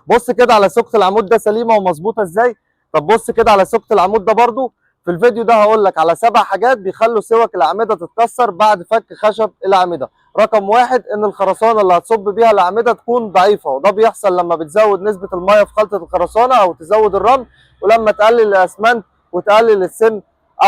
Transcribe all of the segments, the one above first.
بص كده على سوكة العمود ده سليمه ومظبوطه ازاي. طب بص كده على سوكة العمود ده برضو. في الفيديو ده هقول لك على 7 حاجات بيخلوا سوك الاعمده تتكسر بعد فك خشب الاعمده. رقم 1 ان الخرسانه اللي هتصب بيها الاعمده تكون ضعيفه، وده بيحصل لما بتزود نسبه الميه في خلطه الخرسانه او تزود الرمل، ولما تقلل الاسمنت وتقلل السن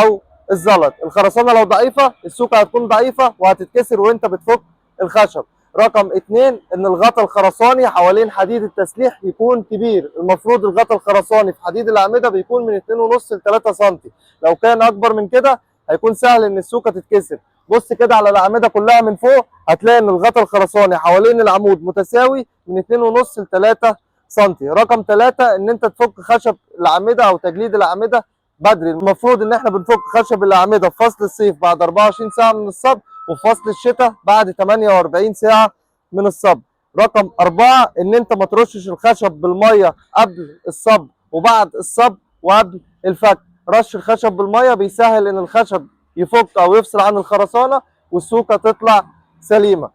او الزلط. الخرسانه لو ضعيفه السوكه هتكون ضعيفه وهتتكسر وانت بتفك الخشب. رقم 2 ان الغطا الخرساني حوالين حديد التسليح يكون كبير. المفروض الغطا الخرساني في حديد الاعمده بيكون من 2.5 ل 3 سم، لو كان اكبر من كده هيكون سهل ان السوكه تتكسر. بص كده على الاعمده كلها من فوق، هتلاقي ان الغطا الخرساني حوالين العمود متساوي من 2.5 ل 3 سم. رقم 3 ان انت تفك خشب الاعمده او تجليد الاعمده بدري. المفروض ان احنا بنفك خشب الاعمده في فصل الصيف بعد 24 ساعه من الصب، وفي فصل الشتاء بعد 48 ساعه من الصب. رقم 4 ان انت ما ترشش الخشب بالميه قبل الصب وبعد الصب وقبل الفك. رش الخشب بالميه بيسهل ان الخشب يفك او يفصل عن الخرسانه والسوكه تطلع سليمه.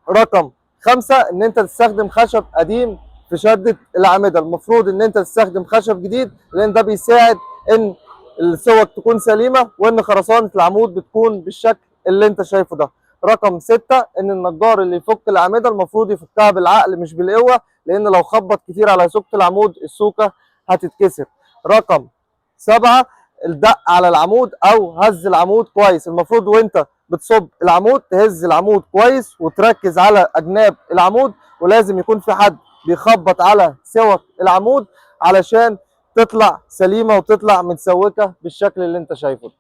رقم 5 ان انت تستخدم خشب قديم في شده الاعمده. المفروض ان انت تستخدم خشب جديد لان ده بيساعد ان السوك تكون سليمه وان خرسانه العمود بتكون بالشكل اللي انت شايفه ده. رقم 6 ان النجار اللي يفك الاعمده المفروض يفكها بالعقل مش بالقوه، لان لو خبط كتير على سوكه العمود السوكه هتتكسر. رقم 7 الدق على العمود او هز العمود كويس. المفروض وانت بتصب العمود تهز العمود كويس وتركز على اجناب العمود، ولازم يكون في حد بيخبط على سوك العمود علشان تطلع سليمه وتطلع متسوكه بالشكل اللي انت شايفه.